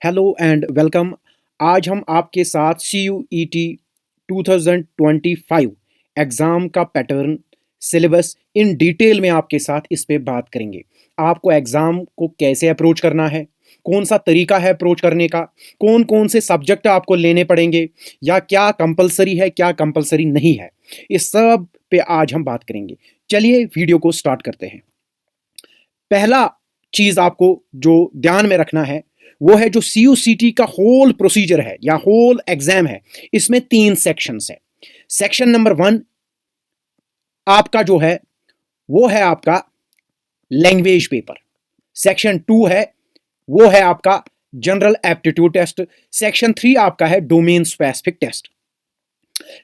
Hello and welcome. आज हम आपके साथ CUET 2025 एग्ज़ाम का पैटर्न, सिलेबस इन डिटेल में आपके साथ इस पे बात करेंगे। आपको एग्ज़ाम को कैसे अप्रोच करना है, कौन सा तरीका है अप्रोच करने का, कौन कौन से सब्जेक्ट आपको लेने पड़ेंगे या क्या कंपलसरी है क्या कंपलसरी नहीं है, इस सब पे आज हम बात करेंगे। चलिए वीडियो को स्टार्ट करते हैं। पहला चीज़ आपको जो ध्यान में रखना है वो है जो CUCT का होल प्रोसीजर है या होल एग्जाम है, इसमें 3 सेक्शंस है। सेक्शन नंबर 1 आपका जो है वो है आपका लैंग्वेज पेपर। सेक्शन 2 है वो है आपका जनरल एप्टीट्यूड टेस्ट। सेक्शन 3 आपका है डोमेन स्पेसिफिक टेस्ट।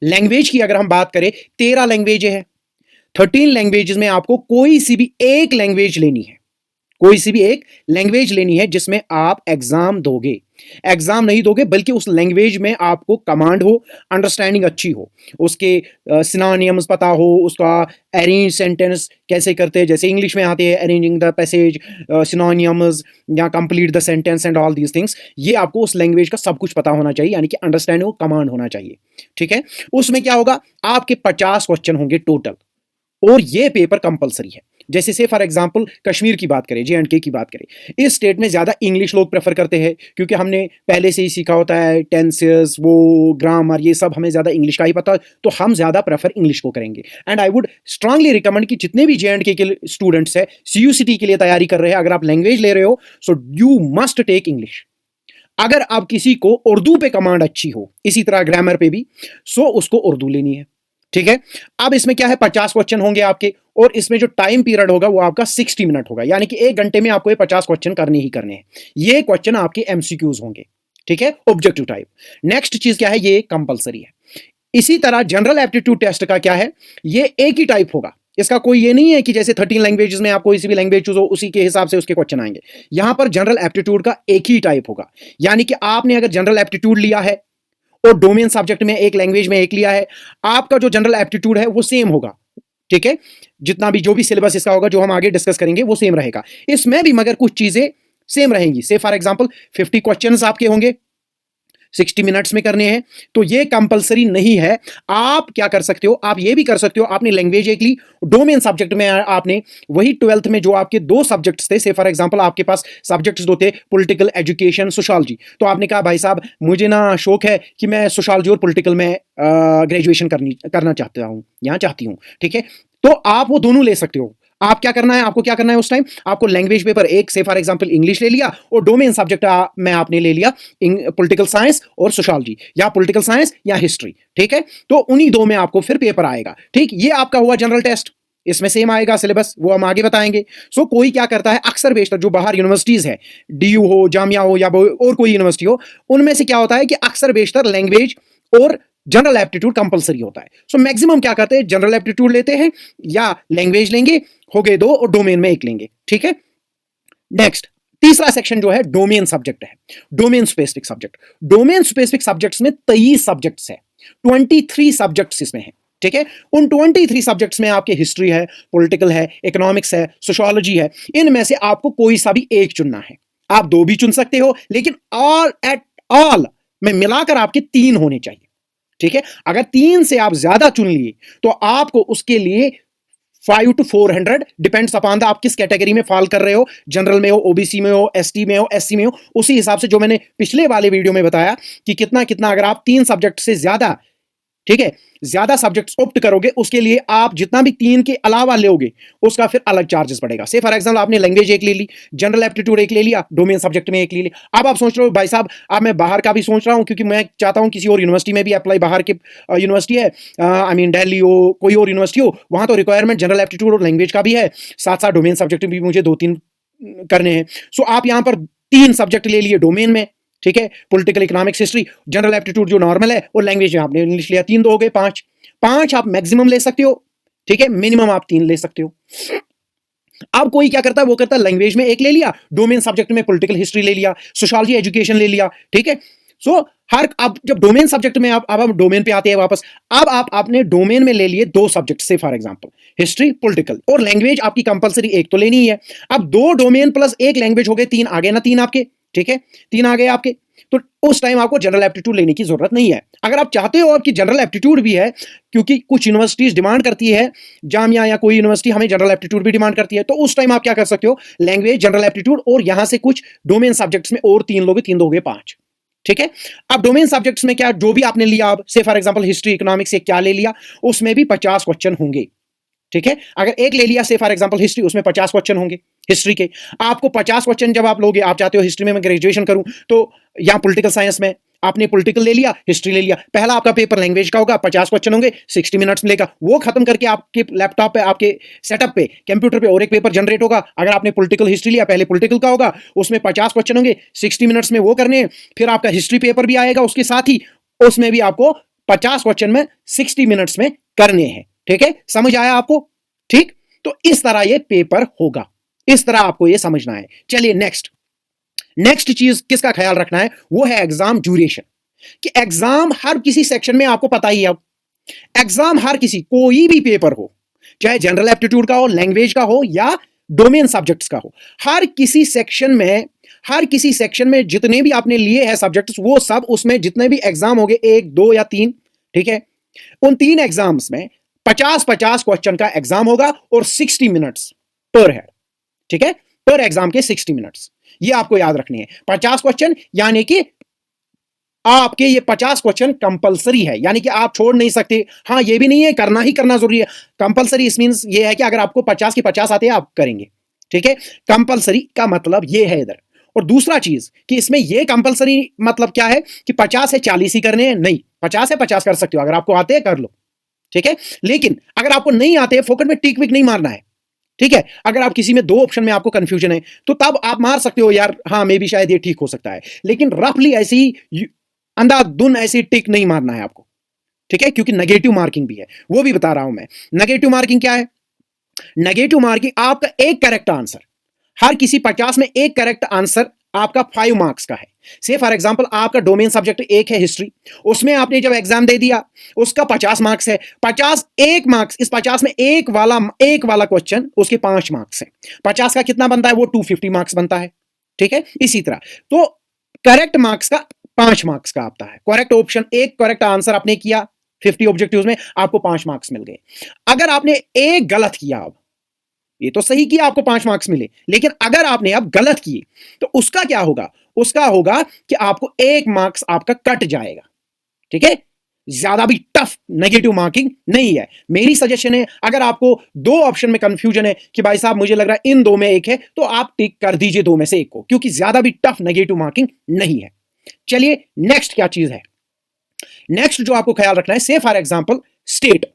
लैंग्वेज की अगर हम बात करें 13 लैंग्वेज है। 13 लैंग्वेजेस में आपको कोई सी भी एक लैंग्वेज लेनी है, कोई सी भी एक लैंग्वेज लेनी है जिसमें आप एग्जाम दोगे। एग्जाम नहीं दोगे बल्कि उस लैंग्वेज में आपको कमांड हो, अंडरस्टैंडिंग अच्छी हो, उसके सिनोनिम्स पता हो, उसका अरेंज सेंटेंस कैसे करते हैं, जैसे इंग्लिश में आते हैं अरेंजिंग द पैसेज, सिनोनिम्स या complete the sentence and all these things. ये आपको उस लैंग्वेज का सब कुछ पता होना चाहिए, यानी कि अंडरस्टैंडिंग हो, कमांड होना चाहिए। ठीक है, उसमें क्या होगा, आपके 50 क्वेश्चन होंगे टोटल और ये पेपर कंपलसरी है। जैसे से फॉर एग्जांपल कश्मीर की बात करें, J&K की बात करें, इस स्टेट में ज़्यादा इंग्लिश लोग प्रेफर करते हैं क्योंकि हमने पहले से ही सीखा होता है, टेंसेस, वो ग्रामर, ये सब हमें ज़्यादा इंग्लिश का ही पता है, तो हम ज़्यादा प्रेफर इंग्लिश को करेंगे। And I would strongly recommend कि जितने भी J&K के स्टूडेंट्स हैं, CUCT के लिए तैयारी कर रहे हैं, अगर आप लैंग्वेज ले रहे हो so you must take English. अगर आप किसी को उर्दू पे कमांड अच्छी हो, इसी तरह ग्रामर पे भी, सो उसको उर्दू लेनी है। ठीक है, अब इसमें क्या है, 50 क्वेश्चन होंगे आपके और इसमें जो टाइम पीरियड होगा वो आपका 60 मिनट होगा, यानी कि 1 घंटे में आपको ये 50 क्वेश्चन करने ही करने हैं। ये क्वेश्चन आपके MCQs होंगे। ठीक है, ऑब्जेक्टिव टाइप। नेक्स्ट चीज क्या है, ये कंपलसरी है। इसी तरह जनरल एप्टीट्यूड टेस्ट का क्या है, ये एक ही टाइप होगा। इसका कोई ये नहीं है कि जैसे 13 लैंग्वेजेस में आप कोई सी भी लैंग्वेज चूज हो उसी के हिसाब से उसके क्वेश्चन आएंगे। यहां पर जनरल एप्टीट्यूड का एक ही टाइप होगा, यानी कि आपने अगर जनरल एप्टीट्यूड लिया है और डोमेन सब्जेक्ट में एक लैंग्वेज में एक लिया है, आपका जो जनरल एप्टीट्यूड है वो सेम होगा। ठीक है, जितना भी जो भी सिलेबस इसका होगा, जो हम आगे डिस्कस करेंगे, वो सेम रहेगा। इसमें भी मगर कुछ चीजें सेम रहेंगी। से फॉर एग्जांपल 50 क्वेश्चंस आपके होंगे, 60 मिनट्स में करने हैं, तो ये कंपलसरी नहीं है। आप क्या कर सकते हो, आप ये भी कर सकते हो, आपने लैंग्वेज एक ली, डोमेन सब्जेक्ट में आपने वही 12th में जो आपके 2 सब्जेक्ट्स थे, से फॉर एग्जांपल आपके पास सब्जेक्ट्स 2 थे, पॉलिटिकल, एजुकेशन, सोशियोलॉजी, तो आपने कहा भाई साहब मुझे ना शौक है कि मैं सोशियोलॉजी और पॉलिटिकल में ग्रेजुएशन करना चाहता हूँ या चाहती हूँ। ठीक है, तो आप वो दोनों ले सकते हो। आप क्या करना है, आपको क्या करना है उस टाइम, आपको लैंग्वेज पेपर एक से फॉर एग्जांपल इंग्लिश ले लिया और डोमेन सब्जेक्ट में आपने ले लिया पॉलिटिकल साइंस और सोशियोलॉजी, या पॉलिटिकल साइंस या हिस्ट्री। ठीक है, तो उन्हीं दो में आपको फिर पेपर आएगा। ठीक, ये आपका हुआ जनरल टेस्ट, इसमें सेम आएगा सिलेबस, वो हम आगे बताएंगे। सो कोई क्या करता है, अक्सर बेशतर जो बाहर यूनिवर्सिटीज है, DU हो, जामिया हो या और कोई यूनिवर्सिटी हो, उनमें से क्या होता है कि अक्सर बेशतर लैंग्वेज और जनरल एप्टीट्यूड कंपलसरी होता है। सो मैक्सिमम क्या करते हैं, जनरल एप्टीट्यूड लेते हैं या लैंग्वेज लेंगे, हो गए 2 और डोमेन में एक लेंगे। ठीक है, नेक्स्ट तीसरा सेक्शन जो है डोमेन सब्जेक्ट है, domain specific subject. Domain specific subjects में 23 सब्जेक्ट्स है, 23 सब्जेक्ट्स इसमें है। ठीक है, उन 23 सब्जेक्ट्स में आपके हिस्ट्री है, पॉलिटिकल है, इकोनॉमिक्स है, सोशियोलॉजी है, इनमें से आपको कोई सा भी एक चुनना है। आप 2 भी चुन सकते हो, लेकिन ऑल एट ऑल में मिलाकर आपके 3 होने चाहिए। ठीक है, अगर 3 से आप ज्यादा चुन लिए तो आपको उसके लिए 5 to 400 डिपेंड्स अपॉन द आप किस कैटेगरी में फॉल कर रहे हो, जनरल में हो, OBC में हो, ST में हो, SC में हो, उसी हिसाब से जो मैंने पिछले वाले वीडियो में बताया कि कितना कितना अगर आप 3 सब्जेक्ट से ज्यादा, ठीक है, ज्यादा सब्जेक्ट्स ऑप्ट करोगे, उसके लिए आप जितना भी 3 के अलावा लोगे उसका फिर अलग चार्जेस पड़ेगा। से फॉर एग्जांपल आपने लैंग्वेज एक ले ली, जनरल एप्टीट्यूड एक ले लिया, डोमेन सब्जेक्ट में एक ले लिया। अब आप सोच रहे हो भाई साहब अब मैं बाहर का भी सोच रहा हूं क्योंकि मैं चाहता हूं किसी और यूनिवर्सिटी में भी अप्लाई, बाहर के यूनिवर्सिटी है, आई मीन दिल्ली हो, कोई और यूनिवर्सिटी हो, वहां तो रिक्वायरमेंट जनरल एप्टीट्यूड और लैंग्वेज का भी है, साथ साथ डोमेन सब्जेक्ट भी मुझे 2-3 करने हैं। सो आप यहां पर 3 सब्जेक्ट ले लिए डोमेन में, ठीक है, political, economics, history, general aptitude जो नॉर्मल है, और लैंग्वेज में आपने इंग्लिश लिया, 3 तो हो गए 5 आप मैक्सिमम ले सकते हो। ठीक है, मिनिमम आप 3 ले सकते हो। अब कोई क्या करता है, वो करता है लैंग्वेज में एक ले लिया, डोमेन सब्जेक्ट में पॉलिटिकल हिस्ट्री ले लिया, सोशियोलॉजी एजुकेशन ले लिया। ठीक है, सो हर अब जब डोमेन सब्जेक्ट में आप डोमेन पे आते हैं वापस, अब आप आपने डोमेन में ले लिए दो सब्जेक्ट से, फॉर एग्जांपल हिस्ट्री पॉलिटिकल, और लैंग्वेज आपकी कंपलसरी एक तो लेनी ही है। अब दो डोमेन प्लस एक लैंग्वेज हो गए, तीन आ गए ना, तीन आपके, ठीक है, तीन आ गए आपके। तो उस टाइम आपको जनरल एप्टीट्यूड लेने की जरूरत नहीं है। अगर आप चाहते हो आपकी जनरल एप्टीट्यूड भी है, क्योंकि कुछ यूनिवर्सिटीज डिमांड करती है, जामिया या कोई यूनिवर्सिटी हमें जनरल एप्टीट्यूड भी डिमांड करती है, तो उस टाइम आप क्या कर सकते हो, लैंग्वेज, जनरल एप्टीट्यूड और यहां से कुछ डोमेन सब्जेक्ट्स में और तीन लोगे, तीन दोगे पांच, ठीक है। अब डोमेन सब्जेक्ट्स में क्या, जो भी आपने लिया, अब से फॉर एग्जांपल हिस्ट्री इकोनॉमिक्स से क्या ले लिया, उसमें भी 50 क्वेश्चन होंगे, ठीक है। अगर एक ले लिया से फॉर एग्जांपल हिस्ट्री, उसमें 50 क्वेश्चन होंगे हिस्ट्री के। आपको 50 क्वेश्चन जब आप लोगे, आप चाहते हो हिस्ट्री में मैं ग्रेजुएशन करूं, तो यहां पॉलिटिकल साइंस में आपने पॉलिटिकल ले लिया, हिस्ट्री ले लिया, पहला आपका पेपर लैंग्वेज का होगा, 50 क्वेश्चन होंगे, 60 मिनट्स मिलेगा। वो खत्म करके आपके लैपटॉप पे, आपके सेटअप पे, कंप्यूटर पे और एक पेपर जनरेट होगा। अगर आपने पॉलिटिकल हिस्ट्री लिया, पहले पॉलिटिकल का होगा, उसमें 50 क्वेश्चन होंगे, 60 मिनट्स में वो करने हैं। फिर आपका हिस्ट्री पेपर भी आएगा उसके साथ ही, उसमें भी आपको 50 क्वेश्चन में 60 मिनट्स में करने हैं, ठीक है। समझ आया आपको? ठीक, तो इस तरह ये पेपर होगा, इस तरह आपको ये समझना है। चलिए नेक्स्ट चीज किसका ख्याल रखना है, वो है एग्जाम ड्यूरेशन। कि एग्जाम हर किसी सेक्शन में आपको पता ही है, अब एग्जाम हर किसी, कोई भी पेपर हो, चाहे जनरल एप्टीट्यूड का हो, लैंग्वेज का हो या डोमेन सब्जेक्ट्स का हो, हर किसी सेक्शन में जितने भी आपने लिए हैं सब्जेक्ट्स, वो सब उसमें जितने भी एग्जाम हो गए, एक दो या तीन, ठीक है, उन तीन एग्जाम्स में 50-50 क्वेश्चन का एग्जाम होगा और 60 मिनट्स पर हेड, ठीक है, पर एग्जाम के 60 मिनट्स, ये आपको याद रखने हैं। 50 क्वेश्चन यानी कि आपके ये 50 क्वेश्चन कंपलसरी है, यानी कि आप छोड़ नहीं सकते। हाँ, ये भी नहीं है करना ही करना जरूरी है, कंपलसरी इस मींस ये है कि अगर आपको 50 के 50 आते हैं आप करेंगे, ठीक है। कंपलसरी का मतलब ये है इधर। और दूसरा चीज कि इसमें ये कंपलसरी मतलब क्या है कि 50 है 40 ही करने हैं, नहीं, 50 है 50 कर सकते हो, अगर आपको आते हैं कर लो, ठीक है। लेकिन अगर आपको नहीं आते, फोकट में टिक विक नहीं मारना है, ठीक है। अगर आप किसी में दो ऑप्शन में आपको कंफ्यूजन है, तो तब आप मार सकते हो यार, हाँ मे भी शायद ये ठीक हो सकता है, लेकिन रफली ऐसी अंधाधुन ऐसी टिक नहीं मारना है आपको, ठीक है, क्योंकि नेगेटिव मार्किंग भी है, वो भी बता रहा हूं मैं। नेगेटिव मार्किंग क्या है? नेगेटिव मार्किंग आपका एक करेक्ट आंसर, हर किसी 50 में एक करेक्ट आंसर आपका 5 मार्क्स का है। से फॉर एग्जांपल आपका डोमेन सब्जेक्ट एक है हिस्ट्री, उसमें आपने जब एग्जाम दे दिया, उसका 50 मार्क्स है, 50 एक मार्क्स, इस 50 में एक वाला क्वेश्चन उसके 5 मार्क्स है, 50 का कितना बनता है, वो 250 मार्क्स बनता है, ठीक है। इसी तरह तो करेक्ट मार्क्स का 5 मार्क्स का आता है, करेक्ट ऑप्शन, एक करेक्ट आंसर आपने किया 50 ऑब्जेक्टिव्स में, आपको 5 मार्क्स मिल गए। अगर आपने एक गलत किया, अब ये तो सही किया आपको 5 मार्क्स मिले, लेकिन अगर आपने अब गलत किए तो उसका क्या होगा, उसका होगा कि आपको 1 मार्क्स आपका कट जाएगा, ठीक है। ज्यादा भी टफ नेगेटिव मार्किंग नहीं है। मेरी सजेशन है, अगर आपको दो ऑप्शन में कंफ्यूजन है कि भाई साहब मुझे लग रहा है इन दो में एक है, तो आप टिक कर दीजिए दो में से एक को, क्योंकि ज्यादा भी टफ नेगेटिव मार्किंग नहीं है। चलिए नेक्स्ट क्या चीज है, नेक्स्ट जो आपको ख्याल रखना है, से फॉर एग्जांपल स्टेट,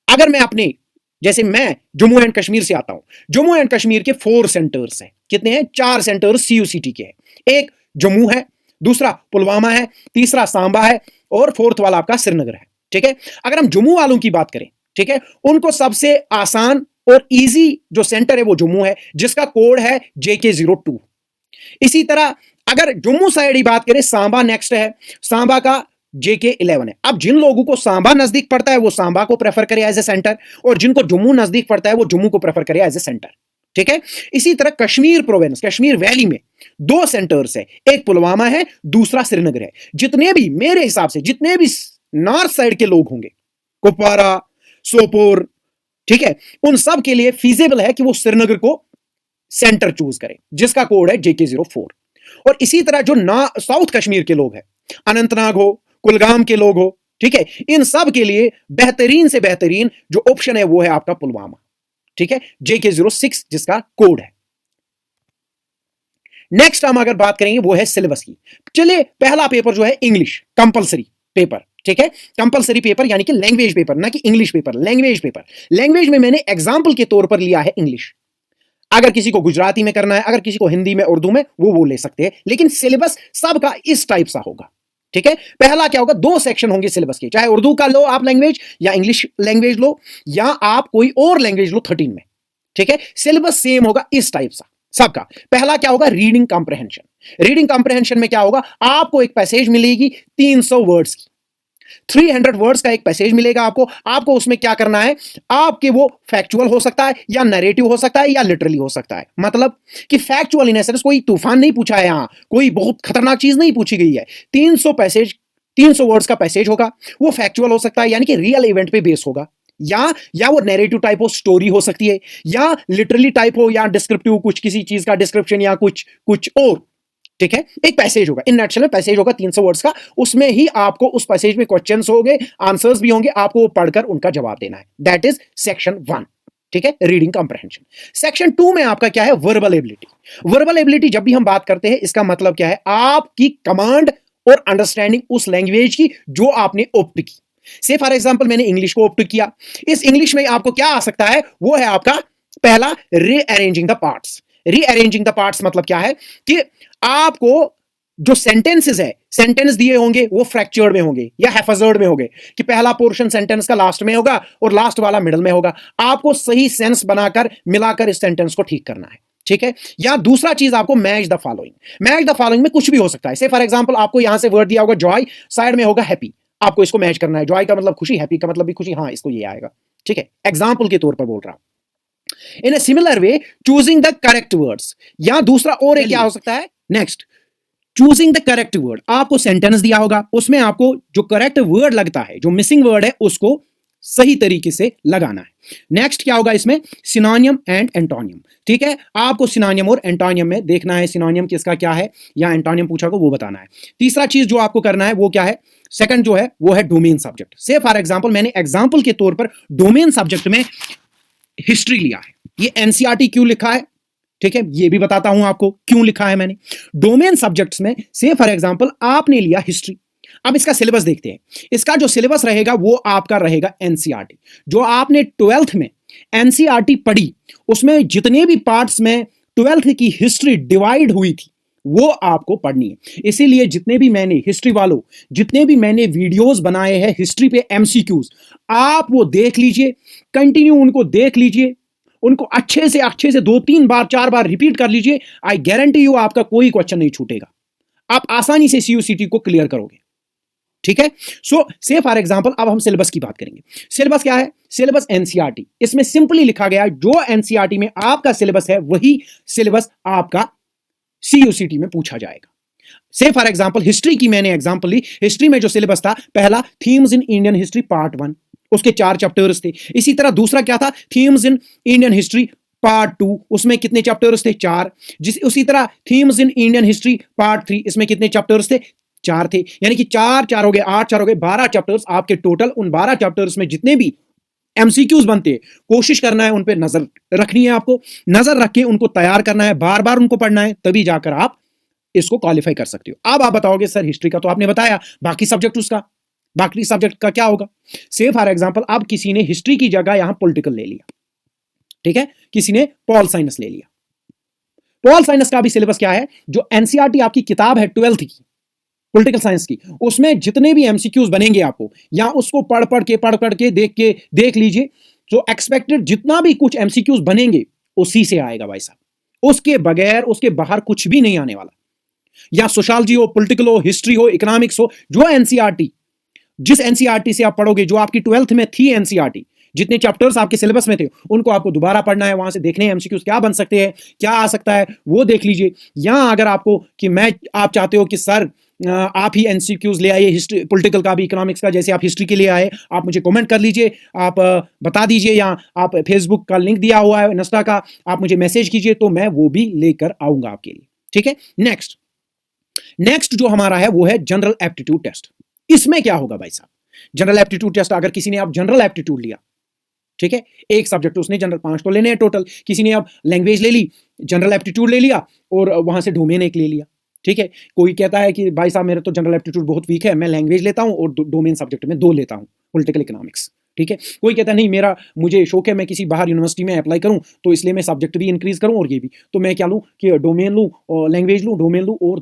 अगर मैं अपने, जैसे मैं जम्मू एंड कश्मीर से आता हूं, जम्मू एंड कश्मीर के 4 सेंटर्स हैं, कितने हैं, 4 सेंटर्स CUCT के हैं। एक जम्मू है, दूसरा पुलवामा है, तीसरा सांबा है और फोर्थ वाला आपका श्रीनगर है, ठीक है। अगर हम जम्मू वालों की बात करें, ठीक है, उनको सबसे आसान और इजी जो सेंटर है वो जम्मू है, जिसका कोड है JK02। इसी तरह अगर जम्मू साइड ही बात करें, सांबा नेक्स्ट है, सांबा का JK11 है। अब जिन लोगों को सांबा नजदीक पड़ता है वो सांबा को प्रेफर करे एज ए सेंटर, और जिनको जम्मू नजदीक पड़ता है वो जम्मू को प्रेफर करे एज ए सेंटर, ठीक है। इसी तरह कश्मीर प्रोविंस, कश्मीर वैली में 2 सेंटर्स है, एक पुलवामा है, दूसरा श्रीनगर है। जितने भी मेरे हिसाब से जितने भी नॉर्थ साइड के लोग होंगे, कुपवारा, सोपोर, ठीक है, उन सब के लिए फीजेबल है कि वो श्रीनगर को सेंटर चूज करें, जिसका कोड है JK04। और इसी तरह जो साउथ कश्मीर के लोग हैं, अनंतनाग हो, कुलगाम के लोग हो, ठीक है, इन सब के लिए बेहतरीन से बेहतरीन जो ऑप्शन है वो है आपका पुलवामा, ठीक है, JK06 जिसका कोड है। नेक्स्ट हम अगर बात करेंगे वो है सिलेबस की। चलिए पहला पेपर जो है इंग्लिश कंपलसरी पेपर, ठीक है, कंपलसरी पेपर यानी कि लैंग्वेज पेपर, ना कि English paper, language paper. Language में मैंने एग्जाम्पल के तौर पर लिया है इंग्लिश। अगर किसी को गुजराती में करना है, अगर किसी को हिंदी में, उर्दू में, वो ले सकते हैं, लेकिन सिलेबस सबका इस टाइप सा होगा, ठीक है। पहला क्या होगा, 2 सेक्शन होंगे सिलेबस के, चाहे उर्दू का लो आप लैंग्वेज या इंग्लिश लैंग्वेज लो या आप कोई और लैंग्वेज लो 13 में, ठीक है। सिलेबस सेम होगा इस टाइप सा, सबका। पहला क्या होगा? Reading comprehension. रीडिंग कॉम्प्रहेंशन में क्या होगा? आपको एक पैसेज मिलेगी 300 वर्ड्स की, 300 वर्ड्स का एक पैसेज मिलेगा आपको। आपको उसमें क्या करना है? आपके वो फैक्चुअल हो सकता है या नैरेटिव हो सकता है या लिटरली हो सकता है। मतलब कि फैक्चुअल इन एसेंस कोई तूफान नहीं पूछा है, यहां कोई बहुत खतरनाक चीज नहीं पूछी गई है। 300 वर्ड्स का पैसेज होगा, वो फैक्चुअल हो सकता है यानी कि रियल इवेंट पे बेस होगा, या वो नैरेटिव टाइप हो, स्टोरी हो सकती है, या लिटरली टाइप हो, या डिस्क्रिप्टिव कुछ किसी चीज का डिस्क्रिप्शन या कुछ कुछ और। ठीक है, एक पैसेज होगा, इन नटशेल में पैसेज होगा 300 वर्ड्स का। उसमें ही आपको उस पैसेज में क्वेश्चंस होंगे, आंसर्स भी होंगे, आपको वो पढ़कर उनका जवाब देना है। That is section 1। ठीक है, रीडिंग कॉम्प्रहेंशन। सेक्शन 2 में आपका क्या है? Verbal ability. वर्बल एबिलिटी जब भी हम बात करते हैं, इसका मतलब क्या है? आपकी कमांड और अंडरस्टैंडिंग उस लैंग्वेज की जो आपने ऑप्ट की। से फॉर एग्जांपल मैंने इंग्लिश को ऑप्ट किया, इस इंग्लिश में आपको क्या आ सकता है? वो है आपका पहला, rearranging the parts. Rearranging the parts मतलब क्या है? कि आपको जो सेंटेंसेस है, सेंटेंस दिए होंगे वो फ्रैक्चर्ड में होंगे या हैफाजर्ड में होंगे, कि पहला पोर्शन सेंटेंस का लास्ट में होगा और लास्ट वाला मिडल में होगा। आपको सही सेंस बनाकर मिलाकर इस सेंटेंस को ठीक करना है। ठीक है, या दूसरा चीज आपको match the following. Match the following में कुछ भी हो सकता है। से फॉर एग्जांपल आपको यहां से वर्ड दिया होगा जॉय, साइड में होगा हैप्पी, आपको इसको मैच करना है। जॉय का मतलब खुशी, हैप्पी का मतलब भी खुशी, हाँ इसको ये आएगा। ठीक है, एग्जाम्पल के तौर पर बोल रहा हूं। In a similar way choosing the correct words, या दूसरा और एक क्या हो सकता है? Next, choosing the correct word. आपको सेंटेंस दिया होगा, उसमें आपको जो करेक्ट वर्ड लगता है, जो मिसिंग वर्ड है, उसको सही तरीके से लगाना है। नेक्स्ट क्या होगा इसमें? सिनोनियम एंड एंटोनियम। ठीक है, आपको सिनोनियम और एंटोनियम में देखना है, सिनोनियम किसका क्या है या एंटोनियम पूछा को वो बताना है। तीसरा चीज जो आपको करना है वो क्या है? सेकंड जो है वो है डोमेन सब्जेक्ट। से फॉर एग्जांपल मैंने एग्जांपल के तौर पर डोमेन सब्जेक्ट में हिस्ट्री लिया है। ये एनसीईआरटी क्यों लिखा है? ठीक है, ये भी बताता हूं आपको क्यों लिखा है मैंने। डोमेन सब्जेक्ट्स में से फॉर एग्जांपल आपने लिया हिस्ट्री। अब इसका सिलेबस देखते हैं। इसका जो सिलेबस रहेगा वो आपका रहेगा एनसीईआरटी। जो आपने 12th में एनसीईआरटी पढ़ी, उसमें जितने भी पार्ट्स में 12th की हिस्ट्री डिवाइड हुई थी वो आपको पढ़नी है। इसीलिए जितने भी मैंने हिस्ट्री वालों, जितने भी मैंने वीडियोस बनाए हैं हिस्ट्री पे एमसीक्यूज, आप वो देख लीजिए, कंटिन्यू उनको देख लीजिए, उनको अच्छे से 2-3 बार 4 बार रिपीट कर लीजिए। आई गारंटी यू आपका कोई क्वेश्चन नहीं छूटेगा, आप आसानी से सीयूसीटी को क्लियर करोगे। ठीक है, सो से फॉर एग्जांपल अब हम सिलेबस की बात करेंगे। सिलेबस क्या है? Syllabus NCERT. इसमें सिंपली लिखा गया है जो एनसीईआरटी में आपका सिलेबस है वही सिलेबस आपका सीयूसीटी में पूछा जाएगा। से फॉर एग्जांपल हिस्ट्री की मैंने एग्जांपल ली। हिस्ट्री में जो सिलेबस था, पहला themes in Indian history part 1, उसके 4 चैप्टर्स थे। इसी तरह दूसरा क्या था? Themes in Indian history part 2, उसमें कितने चैप्टर्स थे? 4। उसी तरह themes in Indian history part 3, इसमें कितने चैप्टर्स थे? 4 थे। यानी कि 4 4 हो गए, 8 4 हो गए, 12 चैप्टर्स आपके टोटल। उन 12 चैप्टर्स में जितने भी एमसीक्यूज बनते हैं, कोशिश करना है उन पर नजर रखनी है। आपको नजर रख के उनको तैयार करना है, बार बार उनको पढ़ना है, तभी जाकर आप इसको क्वालिफाई कर सकते हो। अब आप बताओगे सर हिस्ट्री का तो आपने बताया, बाकी सब्जेक्ट उसका, बाकी सब्जेक्ट का क्या होगा? से फॉर एग्जांपल अब किसी ने हिस्ट्री की जगह यहां पॉलिटिकल ले लिया। ठीक है, किसी ने पॉल साइंस ले लिया। पॉल साइंस का भी सिलेबस क्या है? जो एनसीईआरटी आपकी किताब है 12th की पॉलिटिकल साइंस की, उसमें जितने भी एमसीक्यूज बनेंगे आपको, या उसको पढ़ पढ़ के देख लीजिए। जो एक्सपेक्टेड जितना भी कुछ एमसीक्यूज बनेंगे उसी से आएगा भाई साहब, उसके बगैर उसके बाहर कुछ भी नहीं आने वाला। या सोशलॉजी हो, पॉलिटिकल हो, हिस्ट्री हो, इकोनॉमिक्स हो, जो एनसीईआरटी, जिस एनसीईआरटी से आप पढ़ोगे, जो आपकी 12th में थी एनसीईआरटी, जितने चैप्टर्स आपके सिलेबस में थे उनको आपको दोबारा पढ़ना है। वहां से देखने हैं एमसीक्यूज क्या बन सकते हैं, क्या आ सकता है, वो देख लीजिए। या अगर आपको कि आप चाहते हो कि सर आप ही एमसीक्यूज ले आइए, हिस्ट्री पॉलिटिकल का भी, इकोनॉमिक्स का, जैसे आप हिस्ट्री के लिए आए, आप मुझे कमेंट कर लीजिए, आप बता दीजिए, या आप फेसबुक का लिंक दिया हुआ है, इंस्टा का, आप मुझे मैसेज कीजिए तो मैं वो भी लेकर आऊंगा आपके लिए। ठीक है, नेक्स्ट जो हमारा है वो है जनरल एप्टीट्यूड टेस्ट। इसमें क्या होगा भाई साहब? जनरल एप्टीट्यूड टेस्ट, अगर किसी ने आप जनरल एप्टीट्यूड लिया, ठीक है, एक सब्जेक्ट उसने जनरल 5 तो लेने हैं टोटल, किसी ने अब लैंग्वेज ले ली, जनरल एप्टीट्यूड ले लिया और वहां से डोमेन एक ले लिया। ठीक है, कोई कहता है कि भाई साहब मेरा तो जनरल एप्टीट्यूड बहुत वीक है, मैं लैंग्वेज लेता हूं और डोमेन सब्जेक्ट में 2 लेता हूं, पॉलिटिकल इकोनॉमिक्स। ठीक है, कोई कहता है नहीं मुझे शौक है मैं किसी बाहर यूनिवर्सिटी में अप्लाई करूं तो इसलिए मैं सब्जेक्ट भी इंक्रीज करूं और ये भी, तो मैं क्या लूं कि डोमेन लूं और लैंग्वेज लूं, डोमेन लूं और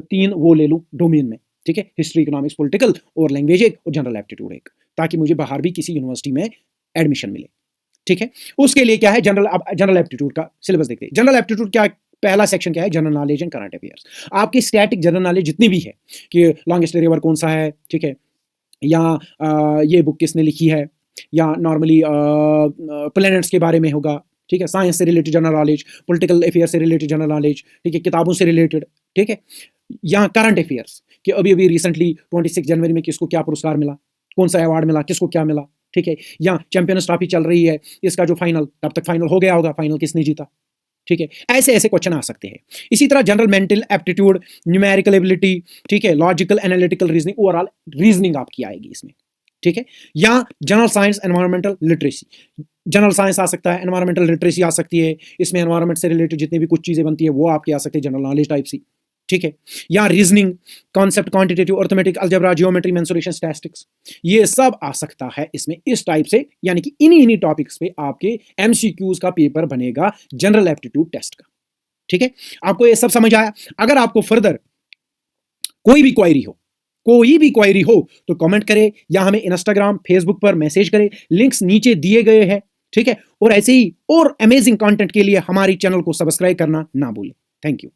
3 वो ले लूं डोमेन में। ठीक है, हिस्ट्री, इकोनॉमिक्स, पॉलिटिकल और लैंग्वेज एक और जनरल एप्टीट्यूड एक, ताकि मुझे बाहर भी किसी यूनिवर्सिटी में एडमिशन मिले। ठीक है। उसके लिए क्या है, जनरल एप्टीट्यूड का सिलेबस देखते हैं। जनरल एप्टीट्यूड क्या, पहला सेक्शन क्या है, general knowledge and current affairs. आपकी स्टैटिक जनरल नॉलेज जितनी भी है कि लॉन्गेस्ट रिवर कौन सा है, ठीक है, या ये बुक किसने लिखी है, या नॉर्मली प्लैनेट्स के बारे में होगा, ठीक है, साइंस से related general knowledge, political affair से रिलेटेड जनरल नॉलेज, ठीक है, किताबों से रिलेटेड, ठीक है, या करंट अफेयर्स कि अभी अभी रिसेंटली 26 जनवरी में किसको क्या पुरस्कार मिला, कौन सा अवार्ड मिला, किसको क्या मिला, ठीक है, या चैंपियंस ट्रॉफी चल रही है, इसका जो फाइनल, तब तक फाइनल हो गया होगा, फाइनल किसने जीता, ठीक है, ऐसे ऐसे क्वेश्चन आ सकते हैं। इसी तरह general mental aptitude, numerical ability, ठीक है, logical analytical reasoning, overall reasoning आपकी आएगी इसमें, ठीक है, या general science environmental literacy, general science आ सकता है, एनवायरमेंटल लिटरेसी आ सकती है, इसमें एनवायरमेंट से रिलेटेड जितनी भी कुछ चीजें बनती है वो आपकी आ सकती है, जनरल नॉलेज टाइप सी, ठीक है, या reasoning, concept, quantitative, arithmetic, algebra, geometry, mensuration, statistics, ये सब आ सकता है इसमें इस टाइप से। यानी कि इन्हीं टॉपिक्स पे आपके एमसीक्यूज का पेपर बनेगा जनरल एप्टीट्यूड टेस्ट का, ठीक है। आपको ये सब समझ आया? अगर आपको फर्दर कोई भी क्वेरी हो तो कमेंट करें या हमें इंस्टाग्राम, फेसबुक पर मैसेज करें, लिंक्स नीचे दिए गए हैं, ठीक है। और ऐसे ही और अमेजिंग कंटेंट के लिए हमारी चैनल को सब्सक्राइब करना ना भूलें। Thank you.